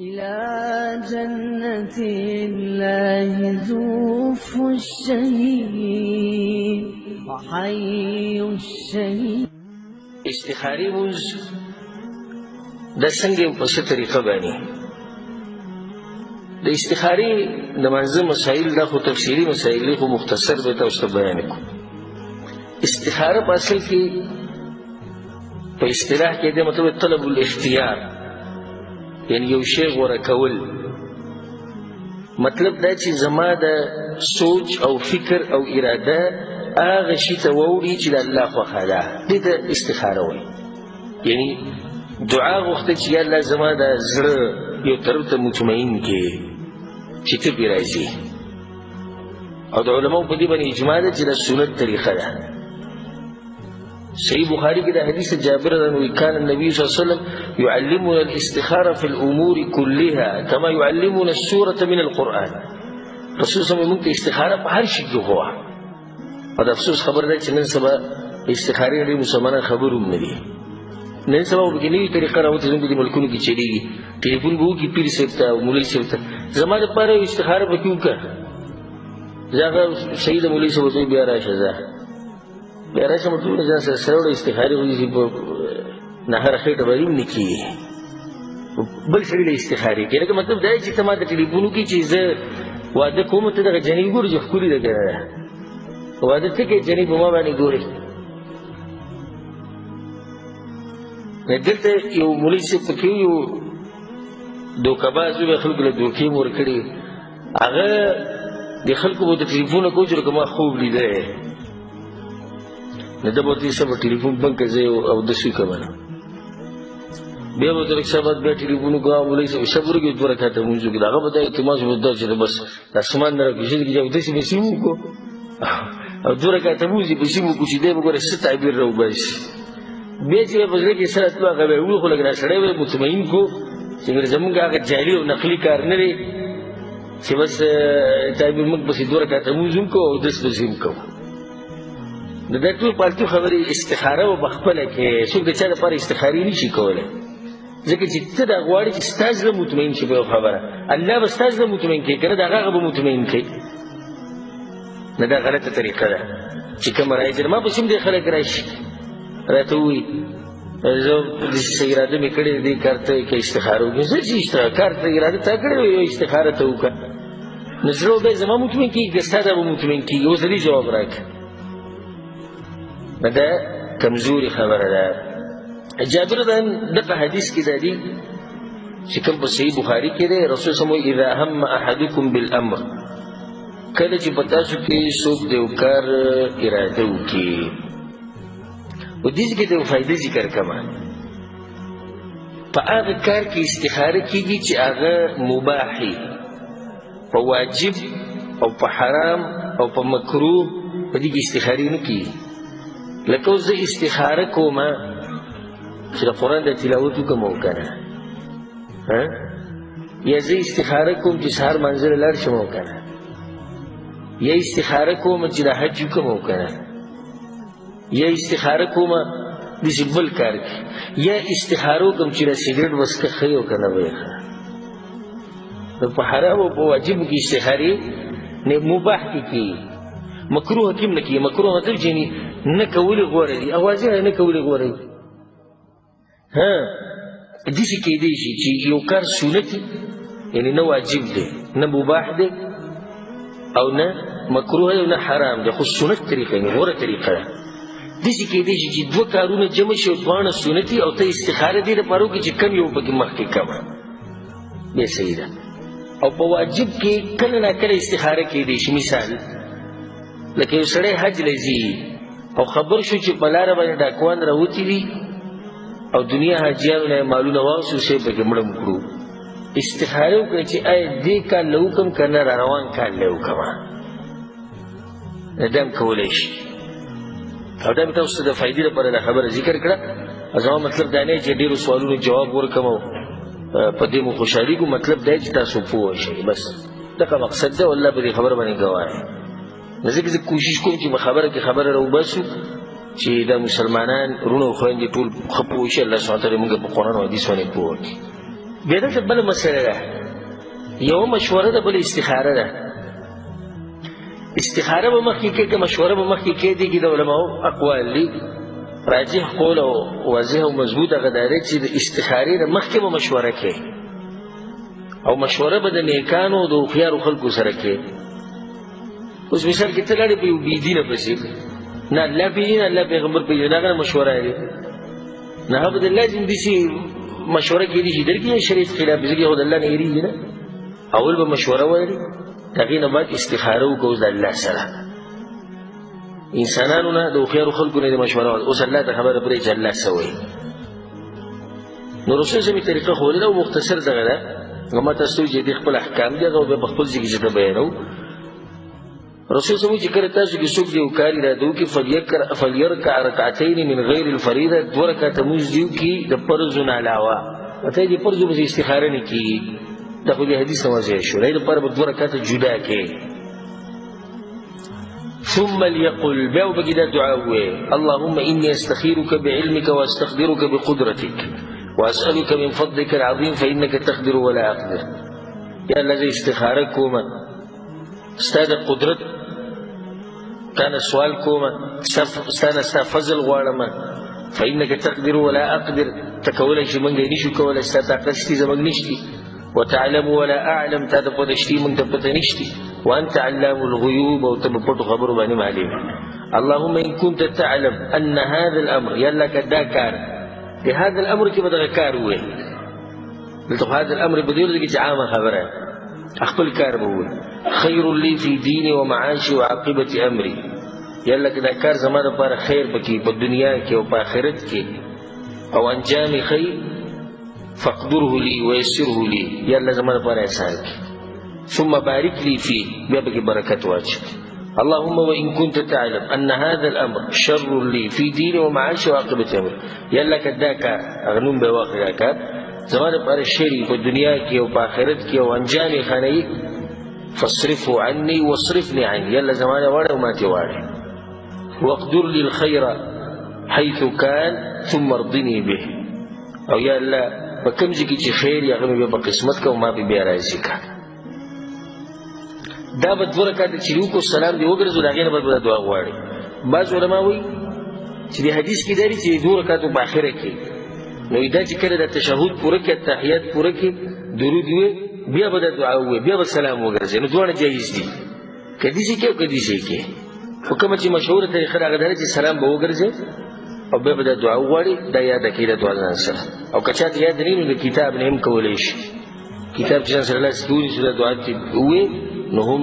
إلى جنة الله زوف الشهيد وحي الشهيد. استخاري موز دا څنګه په څه طریقه باندې د استخاري د منځ مسائل دا خو تفصیلی مسائل خو مختصر به تاسو ته بیان کوم. استخاره په اصل کې په اصطلاح کې د مطلب طلب الاختیار، یعنی یو شی غوړه کول. مطلب دا چې زما د سوچ او فکر او اراده هغه شي ته ووري چې د الله خوښه ده، دې ته استخاره وایي. یعنی دعا غوښته چې یا الله زما د زړه یو طرف ته مطمئن کې چې ته پرې راځي. او د علماو په دې باندې اجماع ده چې د سنت طریقه ده. صحیح بخاری کې د حدیث جابر رضی كان النبي صلى الله عليه وسلم يعلمنا الاستخاره في الامور كلها كما يعلمنا السوره من القران. رسول صلی الله علیه وسلم استخاره په هر شي کې هوا. او د افسوس خبر ده چې نن سبا استخاره لري مسلمانان خبروم نه دي. نن سبا په نوې طریقه راوته زموږ د ملکونو کې چلیږي. ټلیفون به وکړي پیر صاحب ته او مولوي صاحب ته، زما دپاره استخاره به وکړه، زه صحیح د مولوي صاحب ته بیا راشه، زه بیا راشه مطلب نه ځان سره سره وړه استخارې وایي په نهره خېټه به نه کېږي، بل سړي له استخارې کوي. لکه مطلب دا چې ته ما د ټلیفون وکړي چې زه واده کوم، ته دغه جنۍ ګورې چې ښکلې ده که نه ده، واده څه کوې جنۍ په ما باندې ګورې. دلته یو مولوي صاحب پکې یو دوکهباز وي، خلکو له دوکې مو ورکړې، هغه د خلکو به د ټلیفونه کوي چې لکه ما خوب لیدلی، نو ده به ورته صاحب ټلیفون بند کړه، زه اودس وکړم نه. بیا به ورته لږ څه بعد بیا ټلیفون وکړه، مولوي صاحب شب ورکړي 2 رکعته لمونځ وکړي. هغه به دا التماس به دا چې بس د اسمان نه راکوزېږي چې اودس یې بسې وکړو او 2 رکعته لمونځ یې بسې وکړو چې دی به ګوره څه تعبیر راوباسي. بیا چې به په زړه کې سره تلو هغه به یې وړو، خو لږ ناسړی به یې مطمئن کړو چې زمونږ هغه جعلي او نقلي کار نه دی چې بس تعبیر موږ پسې 2 رکعته لمونځ هم کوو او اودس پسې هم کوو. نو دا ټول پالتو خبرې استخاره به پخپله کې څوک د چا دپاره استخارې نه شي کولی، ځکه چې ته دا غواړې چې ستا زړه مطمئن شي په یو خبره، الله به ستا زړه مطمئن کوي که نه د هغه به مطمئن کوي. نو دا غلطه طریقه ده چې کومه رایجه ما پسې هم دې خلک راشي راته ووایي زه داسې اراده مې کړې دې کار ته که استخاره وکړې. زه چې کار ته اراده تا کړې وه، یو استخاره ته وکړه، نو زړه به زما مطمئن کېږي که ستا دا به مطمئن کېږي. اوس دې جواب راکړه. نو دا کمزوري خبره ده. جابر دغه حدیث کې دا دي چې کوم په صحیح بخاري کې دی، رسول صلی الله علیه وسلم اذا هم احدکم بالامر، کله چې په تاسو کې څوک د یو کار اراده وکړي. و دې کې د یو فایدې ذکر کومه، په هغه کار کې استخاره کېږي چې هغه مباحي، په واجب او په حرام او په مکروه په دې کې استخارې نه کېږي. لکه اوس زه استخاره کومه چې د قرآن د تلاوت وکړم او که نه، یا زه استخاره کوم چې سهار منزل لاړ شم او که نه، یا استخاره کوم چې د حج وکړم او که نه، یا استخاره کوم داسې بل کار کې، یا استخاره وکړم چې د سګرټ وسکه ښه او که نه به یې ښه. نو په حرام او په واجبو کې استخارې مباح کې کېږي، مکروه کې هم نه کېږي. مکروه مطلب چې نه کولې غوره دي، اوازې نه کولې غوره دي. داسې کېدی شي چې یو کار سنت یعنی نه واجب دی نه مباح دی او نه مکروه دی او نه حرام دی، خو سنت طریقه یعنی غوره طریقه ده. داسې کېدی شي چې 2 کارونه جمع شي او دواړه سنتي او ته استخاره دې لپاره وکړې چې کم یو پکې مخکې کوه، بیا صحیح ده. او په واجب کې کله ناکله استخاره کېدی شي. مثال لکه یو سړی حج له ځي او خبر شو چې په لاره باندې ډاکوان راوتي دي او دنیا حاجیانو نه مالونه واغسو سی پکې مړم کړو، استخاره وکړه چې آیا دې کال له وکړم که نه را روان کال له وکړمه. دا هم کولی شي. او دا مې تاسو ته د فایدې لپاره دا خبره ذکر کړه. زما مطلب دا نه چې ډېرو سوالونو جواب ورکړم او په دې مو خوشحالېږو. مطلب دا چې تاسو پوه شئ، بس دغه مقصد ده. والله به دې خبره باندې ګواه یم. نو ځکه زه کوشش کوم چې په خبره کې خبره راوباسو چې دا مسلمانان رونه او خویندې ټول ښه پوه شي. الله سبحانه وتعالی موږ په قرآن او حدیث باندې پوه کړي. بیا دلته بله مسله ده، یوه مشوره ده، بله استخاره ده. استخاره به مخکې کې که مشوره به مخکې کې دي کې د علماو اقوال دي. راجح قول او واضح او مضبوط هغه دا دی چې د استخارې نه مخکې به مشوره کې او مشوره به د نیکانو او د هوښیارو خلکو سره کې. اوس مثال کې ته لاړې په یو بېدینه پسې، نه الله پېژني نه الله پیغمبر پېژني، هغه نه مشوره دی. نه هغه به د الله ځین داسې مشوره کېدي چې درکې شریعت خلاف ځکه خو د الله نه هېرېږي نه. اول به مشوره ویلې، د هغې نه بعد استخاره وکړو د الله سره. انسانانو نه د هوښیارو خلکو نه د مشوره ویل. اوس الله ته خبره پرې چې الله څه وایي. نو رسول صلی الله طریقه ښودلې ده او مختصر دغه ده. ما تاسو چې دې خپل احکام دي هغه بیا په خپل ځای کې چې ته بیانوو. رسول صلی الله چې کله تاسو کې څوک د یو کار اراده وکړي فلیرکع رکعتین من غیر الفریضه، دوه رکعته لمونځ دې وکړي د فرضو نه علاوه. ورته یې د فرضو پسې استخاره نه کېږي، دا خو د حدیث نه واضح شو. د دې لپاره به دوه رکعته جدا کړي. ثم ليقل بیا به دا دعا ووایي اللهم اني استخيرك بعلمك واستقدرك بقدرتك واسألك من فضلك العظيم فإنك تقدر ولا أقدر. یا الله زه استخاره کوم، ستا د قدرت تانه سوال کوم، ستانه ستا فضل غواړم. فإنك تقدر ولا أقدر، ته کولی شي موږ یې نشو کولی، ستا طاقت شتي زموږ نشتي. وتعلم ولا أعلم، تا ته پته شتي موږ ته پته نشتي. وأنت علام الغيوب، او ته په پټو خبرو باندې معلم. اللهم إن كنت تعلم أن هذا الأمر، یا الله که دا کار د هذا الأمر کې به دغه کار ووایي. دلته هذا الأمر په دې ورځ کې چې عامه خبره خپل کار به ووایي. خیر لی فی دیني ومعاشي وعاقبة امری، یا الله که دا کار زما دپاره خیر پکې په دنیا کې او په آخرت کې او انجام خیر فاقدره لی ویسره لی، یا الله زما دپاره احسان کړي. ثم بارک لی فيه، بیا پکې برکت واچوي. اللهم وإن كنت تعلم أن هذا الأمر شر لي في ديني ومعاشي وعاقبة أمري، یا الله که دا کار هغه نوم به واخلي دا کار زما دپاره شر په دنیا کې او په آخرت کې او انجام خانه فاصرفه عني واصرفني عنه، یا الله زما نه واړه او ما ته واړه. واقدر لي الخير حيث كان ثم ارضني به، او یا الله په کوم ځای کې چې خیر یې هغه مې په قسمت که او ما بیا راضي که. دا به دوه رکعته چې وکړو سلام دې وګرځو، د هغې نه به دعا غواړي. بعض علما وایي چې د حدیث کې دا دي چې دوه رکعتو په آخره کې، نو دا چې کله د تشهد پوره کړي، تحیات پوره کړي، درود ووایي، بیا به دا دعا ووایي، بیا به سلام وګرځي. نو دواړه جایز دي، که داسې کې او که داسې کې. خو کومه چې مشهوره طریقه ده هغه دا ده چې سلام به وګرځي او بیا به دا دعا وغواړي. دا یاده کړي د دعا ځان سره. او که چاته یاد نه وي نو د کتاب نه هم کولی شي. کتاب چې ځان سره لاس کې ونیسي دا دعا چې ووایي نو هم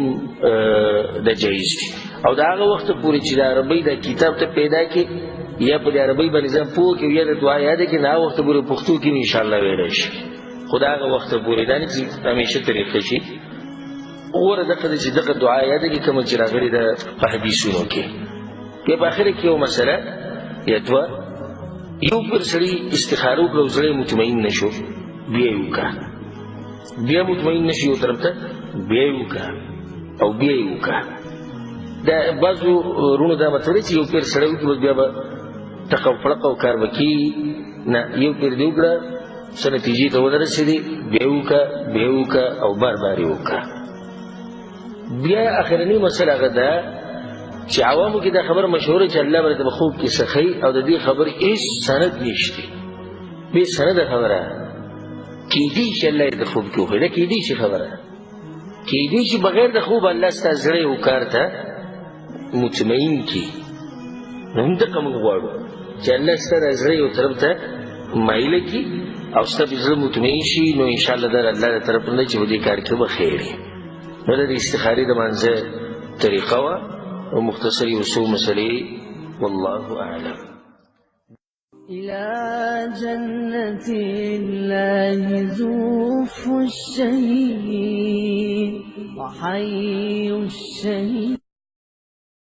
دا جایز دي. او د هغه وخته پورې چې د عربۍ دا کتاب ته پیدا کړي یا په د عربۍ باندې ځان پوه کړي یا د دعا یاده کړي، نو هغه وخته پورې پښتو کې انشاءالله ویلی شي. خو د هغه وخته پورې دا نه چې همیشه طریقه شي. غوره دغه ده چې دغه دعا یاده کړي کومه چې راغلې ده په حدیثونو کې. بیا په آخره کې یو مسله یا دوه، یو پر سړي استخاره وکړه او زړه یې مطمئن نه شو، بیا یې وکړه. بیا مطمئن نه شي یو طرف ته، بیا یې وکړه او بیا یې وکړه. دا بعضو وروڼو دا مطلب دی چې یو پیر سړی وکړي بس بیا به ټق او پړق او کار به کېږي. نه، یو پیر دې وکړه، څه نتیجې ته ورسېدې، بیا یې وکړه، بیا یې وکړه او بار بار یې وکړه. بیا اخرنۍ مسله هغه ده چې عوامو کې دا خبره مشهوره چې الله به په خوب کې سخی او د دې خبرې هېڅ سند نشته، بې سنده خبره. کېدی شي الله یې د خوب کې وښایي، دا کېدی شي خبره، کېدی شي بغیر د خوب الله ستا زړه یو کار ته مطمئن کړي. نو همدغه موږ غواړو چې الله ستا د زړه یو طرف ته مایله کړي او ستا په زړه مطمئن شي. نو انشاءالله دا الله د طرف نه چې په دې کار کې به خیر وي. نو دا د استخارې د مانځه طریقه وه او مختصر یو څو مسلې. والله أعلم. إلى جنة الله زوف الشهيد وحي الشهيد.